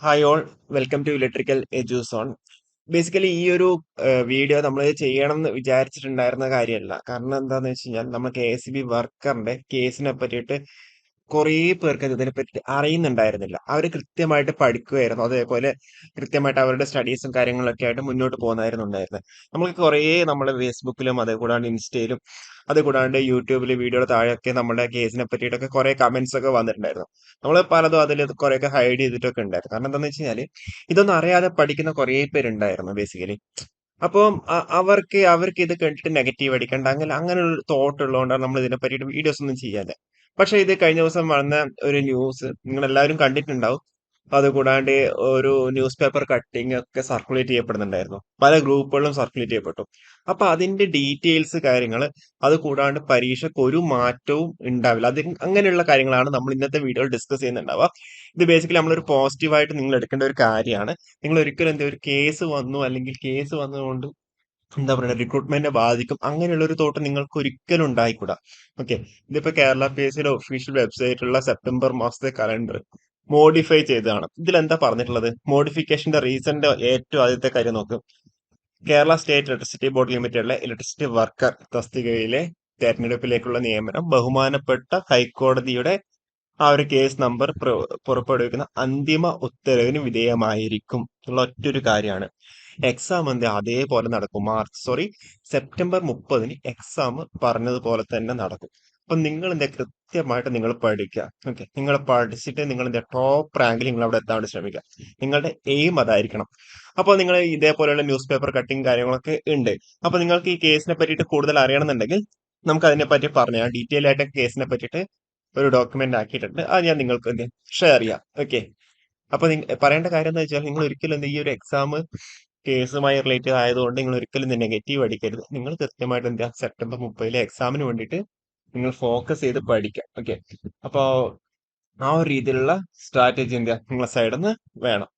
Hi all, welcome to electrical Eduzone. Basically ഈ ഒരു video നമ്മൾ ചെയ്യണം എന്ന് വിചാരിച്ചിട്ടുണ്ടായിരുന്ന കാര്യമല്ല. കാരണം എന്താന്ന് വെച്ച് കഴിഞ്ഞാൽ നമ്മൾ KSB വർക്കറിന്റെ കേസിനെ പറ്റിയിട്ട് കുറേ പേർക്ക് ഇതിനെ പറ്റി അറിയുന്നുണ്ടായിരുന്നില്ല. അവർ കൃത്യമായിട്ട് പഠിക്കുമായിരുന്നു. അതേപോലെ കൃത്യമായിട്ട് അവരുടെ സ്റ്റഡീസും കാര്യങ്ങളൊക്കെ ആയിട്ട് മുന്നോട്ട് പോകുന്നതായിരുന്നു ഉണ്ടായിരുന്നത്. നമുക്ക് കുറേ നമ്മുടെ ഫേസ്ബുക്കിലും കൂടാണ്ട് ഇൻസ്റ്റയിലും കൂടാണ്ട് യൂട്യൂബിൽ വീഡിയോയുടെ താഴെയൊക്കെ നമ്മുടെ കേസിനെ പറ്റിയിട്ടൊക്കെ കുറെ കമന്റ്സ് ഒക്കെ വന്നിട്ടുണ്ടായിരുന്നു. നമ്മൾ പലതും അതിൽ കുറെയൊക്കെ ഹൈഡ് ചെയ്തിട്ടൊക്കെ ഉണ്ടായിരുന്നു. കാരണം എന്താണെന്ന് വെച്ച് കഴിഞ്ഞാൽ ഇതൊന്നും അറിയാതെ പഠിക്കുന്ന കുറേ പേരുണ്ടായിരുന്നു ബേസിക്കലി. അപ്പം അവർക്ക് ഇത് കണ്ടിട്ട് നെഗറ്റീവ് അടിക്കണ്ട അങ്ങനെ ഒരു തോട്ട് ഉള്ളതുകൊണ്ടാണ് നമ്മൾ ഇതിനെ പറ്റിയിട്ട് വീഡിയോസ് ഒന്നും ചെയ്യാതെ. പക്ഷെ ഇത് കഴിഞ്ഞ ദിവസം വന്ന ഒരു ന്യൂസ് നിങ്ങൾ എല്ലാവരും കണ്ടിട്ടുണ്ടാവും. അതുകൂടാണ്ട് ഒരു ന്യൂസ് പേപ്പർ കട്ടിംഗ് ഒക്കെ സർക്കുലേറ്റ് ചെയ്യപ്പെടുന്നുണ്ടായിരുന്നു. പല ഗ്രൂപ്പുകളിലും സർക്കുലേറ്റ് ചെയ്യപ്പെട്ടു. അപ്പൊ അതിന്റെ ഡീറ്റെയിൽസ് കാര്യങ്ങൾ അത് കൂടാണ്ട് പരീക്ഷയ്ക്ക് ഒരു മാറ്റവും ഉണ്ടാവില്ല. അത് അങ്ങനെയുള്ള കാര്യങ്ങളാണ് നമ്മൾ ഇന്നത്തെ വീഡിയോയിൽ ഡിസ്കസ് ചെയ്യുന്നുണ്ടാവുക. ഇത് ബേസിക്കലി നമ്മളൊരു പോസിറ്റീവായിട്ട് നിങ്ങൾ എടുക്കേണ്ട ഒരു കാര്യമാണ്. നിങ്ങൾ ഒരിക്കലും എന്താ ഒരു കേസ് വന്നു അല്ലെങ്കിൽ കേസ് വന്നതുകൊണ്ട് എന്താ പറയുക റിക്രൂട്ട്മെന്റിനെ ബാധിക്കും അങ്ങനെയുള്ള ഒരു തോട്ട് നിങ്ങൾക്ക് ഒരിക്കലും ഉണ്ടായിക്കൂടാ. ഓക്കെ, ഇതിപ്പോ കേരള PSCയുടെ ഒഫീഷ്യൽ വെബ്സൈറ്റിലുള്ള സെപ്റ്റംബർ മാസത്തെ കലണ്ടർ മോഡിഫൈ ചെയ്തതാണ്. ഇതിലെന്താ പറഞ്ഞിട്ടുള്ളത്? മോഡിഫിക്കേഷന്റെ റീസന്റെ ഏറ്റവും ആദ്യത്തെ കാര്യം നോക്കും. കേരള സ്റ്റേറ്റ് ഇലക്ട്രിസിറ്റി ബോർഡ് ലിമിറ്റഡിലെ ഇലക്ട്രിസിറ്റി വർക്കർ തസ്തികയിലെ തെരഞ്ഞെടുപ്പിലേക്കുള്ള നിയമനം ബഹുമാനപ്പെട്ട ഹൈക്കോടതിയുടെ ആ ഒരു കേസ് നമ്പർ പുറപ്പെടുവിക്കുന്ന അന്തിമ ഉത്തരവിന് വിധേയമായിരിക്കും എന്നുള്ള ഒറ്റൊരു കാര്യമാണ്. എക്സാം എന്താ അതേപോലെ നടക്കും. സെപ്റ്റംബർ 30 എക്സാം പറഞ്ഞതുപോലെ തന്നെ നടക്കും. അപ്പൊ നിങ്ങൾ എന്താ കൃത്യമായിട്ട് നിങ്ങൾ പഠിക്കുക. ഓക്കെ, നിങ്ങൾ പഠിച്ചിട്ട് നിങ്ങൾ എന്താ ടോപ്പ് റാങ്കിൽ നിങ്ങൾ അവിടെ എത്താൻ വേണ്ടി ശ്രമിക്കുക. നിങ്ങളുടെ എയിം അതായിരിക്കണം. അപ്പോൾ നിങ്ങൾ ഇതേപോലെയുള്ള ന്യൂസ് പേപ്പർ കട്ടിങ് കാര്യങ്ങളൊക്കെ ഉണ്ട്. അപ്പൊ നിങ്ങൾക്ക് ഈ കേസിനെ പറ്റിയിട്ട് കൂടുതൽ അറിയണമെന്നുണ്ടെങ്കിൽ നമുക്ക് അതിനെ പറ്റി പറഞ്ഞാൽ ഡീറ്റെയിൽ ആയിട്ട് കേസിനെ പറ്റിയിട്ട് ഒരു ഡോക്യുമെന്റ് ആക്കിയിട്ടുണ്ട്. അത് ഞാൻ നിങ്ങൾക്ക് എന്ത് ഷെയർ ചെയ്യാം. ഓക്കെ, അപ്പൊ പറയേണ്ട കാര്യം എന്ന് വെച്ചാൽ നിങ്ങൾ ഒരിക്കലും ഈ ഒരു എക്സാം കേസുമായി റിലേറ്റഡ് ആയതുകൊണ്ട് നിങ്ങൾ ഒരിക്കലും നെഗറ്റീവ് അടിക്കരുത്. നിങ്ങൾ കൃത്യമായിട്ട് എന്താ സെപ്റ്റംബർ 30 എക്സാമിന് വേണ്ടിയിട്ട് നിങ്ങൾ ഫോക്കസ് ചെയ്ത് പഠിക്കാം. ഓക്കെ, അപ്പോ ആ ഒരു രീതിയിലുള്ള സ്ട്രാറ്റജി എന്താ നിങ്ങളെ സൈഡിൽ നിന്ന് വേണം.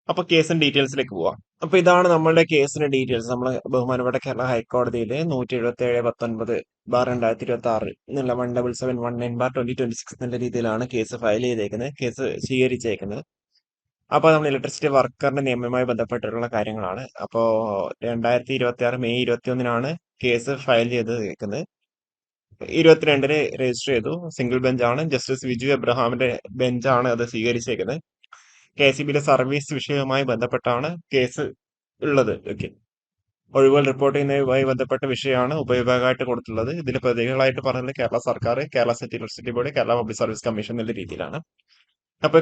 അപ്പൊ കേസിന്റെ ഡീറ്റെയിൽസിലേക്ക് പോവാം. അപ്പൊ ഇതാണ് നമ്മളുടെ കേസിന്റെ ഡീറ്റെയിൽസ്. നമ്മൾ ബഹുമാനപ്പെട്ട കേരള ഹൈക്കോടതിയിലെ 177/19/2026 എന്നുള്ള 177/19/2026 എന്നുള്ള രീതിയിലാണ് കേസ് ഫയൽ ചെയ്തേക്കുന്നത്, കേസ് സ്വീകരിച്ചേക്കുന്നത്. അപ്പൊ നമ്മൾ ഇലക്ട്രിസിറ്റി വർക്കറിന്റെ നിയമവുമായി ബന്ധപ്പെട്ടിട്ടുള്ള കാര്യങ്ങളാണ്. അപ്പോ 2026 മെയ് 21 കേസ് ഫയൽ ചെയ്തേക്കുന്നത്. 22 രജിസ്റ്റർ ചെയ്തു. സിംഗിൾ ബെഞ്ചാണ്. ജസ്റ്റിസ് വിജു എബ്രഹാമിന്റെ ബെഞ്ചാണ് അത് സ്വീകരിച്ചേക്കുന്നത്. KCBയിലെ സർവീസ് വിഷയവുമായി ബന്ധപ്പെട്ടാണ് കേസ് ഉള്ളത്. ഓക്കെ, ഒഴിവുകൾ റിപ്പോർട്ട് ചെയ്യുന്നതുമായി ബന്ധപ്പെട്ട വിഷയമാണ് ഉപവിഭാഗമായിട്ട് കൊടുത്തുള്ളത്. ഇതിൽ പ്രതികളായിട്ട് പറഞ്ഞത് കേരള സർക്കാർ, Kerala state electricity board, Kerala public service commission എന്നുള്ള രീതിയിലാണ്. അപ്പൊ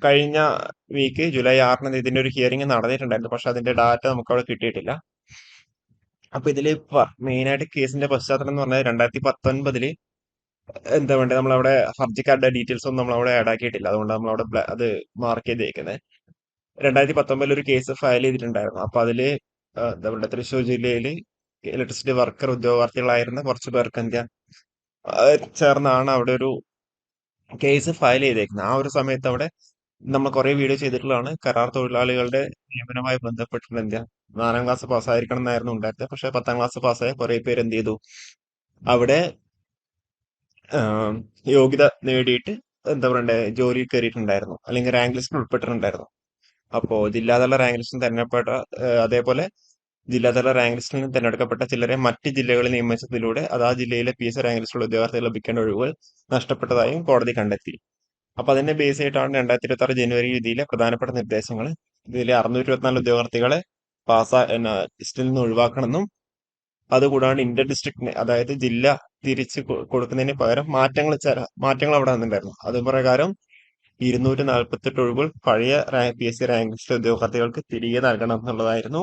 കഴിഞ്ഞ വീക്ക് ജൂലൈ 6 ഇതിന്റെ ഒരു ഹിയറിംഗ് നടന്നിട്ടുണ്ടായിരുന്നു. പക്ഷെ അതിന്റെ ഡാറ്റ നമുക്ക് അവിടെ കിട്ടിയിട്ടില്ല. അപ്പൊ ഇതില് മെയിൻ ആയിട്ട് കേസിന്റെ പശ്ചാത്തലം എന്ന് പറഞ്ഞാൽ 2019 എന്താ വേണ്ടത്, നമ്മളവിടെ ഹർജിക്കാരുടെ ഡീറ്റെയിൽസ് ഒന്നും നമ്മളവിടെ ആഡ് ആക്കിയിട്ടില്ല. അതുകൊണ്ട് നമ്മളവിടെ അത് മാർക്ക് ചെയ്തേക്കുന്നത്. 2019 ഒരു കേസ് ഫയൽ ചെയ്തിട്ടുണ്ടായിരുന്നു. അപ്പൊ അതില് എന്താ പറയുക, തൃശ്ശൂർ ജില്ലയില് ഇലക്ട്രിസിറ്റി വർക്കർ ഉദ്യോഗാർത്ഥികളായിരുന്ന കുറച്ച് പേർക്ക് എന്താ ചേർന്നാണ് അവിടെ ഒരു കേസ് ഫയൽ ചെയ്തേക്കുന്നത്. ആ ഒരു സമയത്ത് അവിടെ നമ്മൾ കുറെ വീഡിയോ ചെയ്തിട്ടുള്ളതാണ്. കരാർ തൊഴിലാളികളുടെ നിയമനവുമായി ബന്ധപ്പെട്ടിട്ട് എന്താ 4ാം ക്ലാസ് പാസ്സായിരിക്കണം എന്നായിരുന്നു ഉണ്ടായിരുന്നത്. പക്ഷെ 10ാം ക്ലാസ് പാസ്സായ കുറെ പേര് എന്ത് ചെയ്തു, അവിടെ ആം, യോഗ്യത നേടിയിട്ട് എന്താ പറയണ്ടേ ജോലിയിൽ കയറിയിട്ടുണ്ടായിരുന്നു, അല്ലെങ്കിൽ റാങ്ക് ലിസ്റ്റിൽ ഉൾപ്പെട്ടിട്ടുണ്ടായിരുന്നു. അപ്പോ ജില്ലാതല റാങ്ക് ലിസ്റ്റിൽ തെരഞ്ഞെടുപ്പെട്ട അതേപോലെ ജില്ലാതല റാങ്ക് ലിസ്റ്റിൽ നിന്ന് തെരഞ്ഞെടുക്കപ്പെട്ട ചിലരെ മറ്റ് ജില്ലകളിൽ നിയമിച്ചതിലൂടെ അത് ആ ജില്ലയിലെ PSC റാങ്ക് ലിസ്റ്റിലുള്ള ഉദ്യോഗാർത്ഥികൾ ലഭിക്കേണ്ട ഒഴിവുകൾ നഷ്ടപ്പെട്ടതായും കോടതി കണ്ടെത്തി. അപ്പൊ അതിനെ ബേസ് ചെയ്തിട്ടാണ് 2026 ജനുവരി വിധിയിലെ പ്രധാനപ്പെട്ട നിർദ്ദേശങ്ങൾ. ഇതിലെ 624 ഉദ്യോഗാർത്ഥികളെ ലിസ്റ്റിൽ നിന്ന് ഒഴിവാക്കണമെന്നും അതുകൂടാണ്ട് ഇന്റർ ഡിസ്ട്രിക്ട് അതായത് ജില്ല തിരിച്ച് കൊടുക്കുന്നതിന് പകരം മാറ്റങ്ങൾ അവിടെ വന്നിട്ടുണ്ടായിരുന്നു. അത് പ്രകാരം 248 ഒഴിവുകൾ പഴയ PSC റാങ്ക് ലിസ്റ്റ് ഉദ്യോഗാർത്ഥികൾക്ക് തിരികെ നൽകണം എന്നുള്ളതായിരുന്നു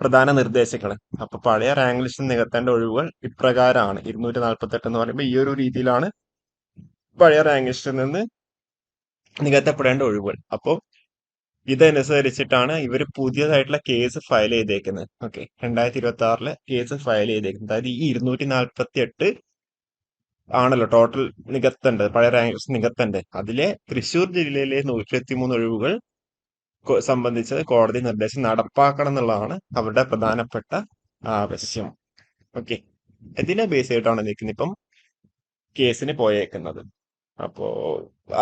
പ്രധാന നിർദ്ദേശങ്ങൾ. അപ്പൊ പഴയ റാങ്ക് ലിസ്റ്റിൽ നികത്തേണ്ട ഒഴിവുകൾ ഇപ്രകാരമാണ്. 248 എന്ന് പറയുമ്പോൾ ഈ ഒരു രീതിയിലാണ് പഴയ റാങ്ക് ലിസ്റ്റിൽ നിന്ന് നികത്തപ്പെടേണ്ട ഒഴിവുകൾ. അപ്പോൾ ഇതനുസരിച്ചിട്ടാണ് ഇവർ പുതിയതായിട്ടുള്ള കേസ് ഫയൽ ചെയ്തേക്കുന്നത്. ഓക്കെ, 2026 കേസ് ഫയൽ ചെയ്തേക്കുന്നത്. അതായത് ഈ 248 ആണല്ലോ ടോട്ടൽ നികത്തേണ്ടത്, പഴയ റാങ്ക് നികത്തേണ്ടത്. അതിലെ തൃശൂർ ജില്ലയിലെ 123 ഒഴിവുകൾ സംബന്ധിച്ച് കോടതി നിർദ്ദേശം നടപ്പാക്കണം എന്നുള്ളതാണ് അവരുടെ പ്രധാനപ്പെട്ട ആവശ്യം. ഓക്കെ, ഇതിനെ ബേസ് ചെയ്തിട്ടാണ് നിൽക്കുന്നത് ഇപ്പം കേസിന് പോയേക്കുന്നത്. അപ്പോ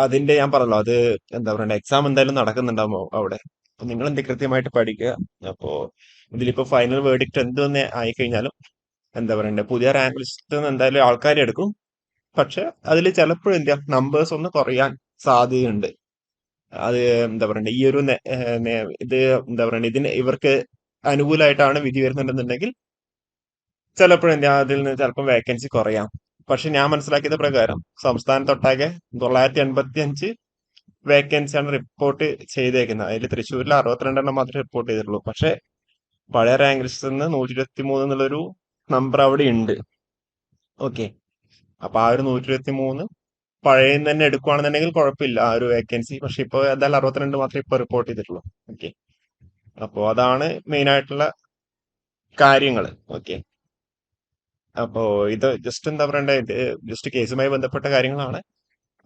അതിന്റെ ഞാൻ പറഞ്ഞല്ലോ, അത് എന്താ പറയണ്ട, എക്സാം എന്തായാലും നടക്കുന്നുണ്ടാവും അവിടെ. അപ്പൊ നിങ്ങൾ എന്ത് കൃത്യമായിട്ട് പഠിക്കുക. അപ്പോ ഇതിലിപ്പോ ഫൈനൽ വേർഡിക്റ്റ് എന്ത് തന്നെ ആയിക്കഴിഞ്ഞാലും എന്താ പറയണ്ടേ, പുതിയ റാങ്ക് ലിസ്റ്റ് എന്തായാലും ആൾക്കാരെ എടുക്കും. പക്ഷെ അതിൽ ചിലപ്പോഴും എന്താ നമ്പേഴ്സ് ഒന്ന് കുറയാൻ സാധ്യതയുണ്ട്. അത് എന്താ പറയണ്ടേ, ഈ ഒരു ഇത് എന്താ പറയണ്ടേ, ഇതിന് ഇവർക്ക് അനുകൂലമായിട്ടാണ് വിധി വരുന്നുണ്ടെന്നുണ്ടെങ്കിൽ ചിലപ്പോഴും എന്താ അതിൽ നിന്ന് ചിലപ്പോൾ വേക്കൻസി കുറയാം. പക്ഷെ ഞാൻ മനസ്സിലാക്കിയത് പ്രകാരം സംസ്ഥാനത്തൊട്ടാകെ 985 വേക്കൻസിയാണ് റിപ്പോർട്ട് ചെയ്തേക്കുന്നത്. അതിൽ തൃശ്ശൂരിൽ 62 മാത്രമേ റിപ്പോർട്ട് ചെയ്തിട്ടുള്ളൂ. പക്ഷെ പഴയ റാങ്ക് ലിസ്റ്റിൽ നിന്ന് 123 എന്നുള്ളൊരു നമ്പർ അവിടെ ഉണ്ട്. ഓക്കെ. അപ്പൊ ആ ഒരു 123 പഴയ തന്നെ എടുക്കുവാണെന്നുണ്ടെങ്കിൽ കുഴപ്പമില്ല ആ ഒരു വേക്കൻസി. പക്ഷെ ഇപ്പൊ എന്തായാലും 62 മാത്രമേ ഇപ്പൊ റിപ്പോർട്ട് ചെയ്തിട്ടുള്ളൂ. ഓക്കെ. അപ്പോ അതാണ് മെയിൻ ആയിട്ടുള്ള കാര്യങ്ങൾ. ഓക്കെ. അപ്പോ ഇത് ജസ്റ്റ് എന്താ പറയണ്ടേ, ഇത് ജസ്റ്റ് കേസുമായി ബന്ധപ്പെട്ട കാര്യങ്ങളാണ്.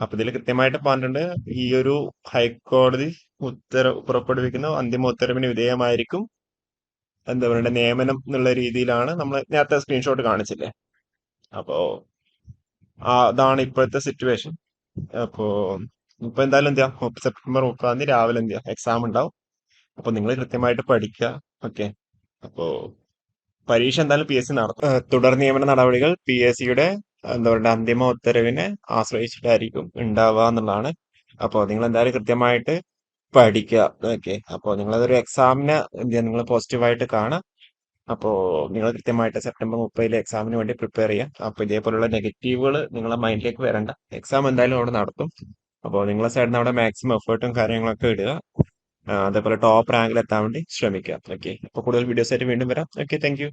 അപ്പൊ ഇതിൽ കൃത്യമായിട്ട് പറഞ്ഞിട്ടുണ്ട്, ഈ ഒരു ഹൈക്കോടതി ഉത്തരവ് പുറപ്പെടുവിക്കുന്ന അന്തിമ ഉത്തരവിന് വിധേയമായിരിക്കും എന്താ പറയണ്ടേ നിയമനം എന്നുള്ള രീതിയിലാണ് നമ്മൾ നേരത്തെ സ്ക്രീൻഷോട്ട് കാണിച്ചില്ലേ. അപ്പോ അതാണ് ഇപ്പോഴത്തെ സിറ്റുവേഷൻ. അപ്പോ ഇപ്പൊ എന്തായാലും എന്താ, സെപ്റ്റംബർ 30 രാവിലെ എന്താ എക്സാം ഉണ്ടാവും. അപ്പൊ നിങ്ങൾ കൃത്യമായിട്ട് പഠിക്കുക. ഓക്കെ. അപ്പോ പരീക്ഷ എന്തായാലും PSC നടത്തും. തുടർ നിയമന നടപടികൾ PSCയുടെ എന്താ പറയുക അന്തിമ ഉത്തരവിനെ ആശ്രയിച്ചിട്ടായിരിക്കും ഉണ്ടാവുക എന്നുള്ളതാണ്. അപ്പോൾ നിങ്ങൾ എന്തായാലും കൃത്യമായിട്ട് പഠിക്കുക. ഓക്കെ. അപ്പോൾ നിങ്ങളതൊരു എക്സാമിന് എന്ത് ചെയ്യുക, നിങ്ങൾ പോസിറ്റീവായിട്ട് കാണാം. അപ്പോൾ നിങ്ങൾ കൃത്യമായിട്ട് സെപ്റ്റംബർ 30 എക്സാമിന് വേണ്ടി പ്രിപ്പയർ ചെയ്യാം. അപ്പോൾ ഇതേപോലുള്ള നെഗറ്റീവുകൾ നിങ്ങളെ മൈൻഡിലേക്ക് വരണ്ട. എക്സാം എന്തായാലും അവിടെ നടത്തും. അപ്പോൾ നിങ്ങളെ സൈഡിൽ നിന്ന് അവിടെ മാക്സിമം എഫേർട്ടും കാര്യങ്ങളൊക്കെ ഇടുക. അതേപോലെ ടോപ്പ് റാങ്കിൽ എത്താൻ വേണ്ടി ശ്രമിക്കുക. ഓക്കെ. അപ്പോൾ കൂടുതൽ വീഡിയോസ് ആയിട്ട് വീണ്ടും വരാം. Okay, thank you.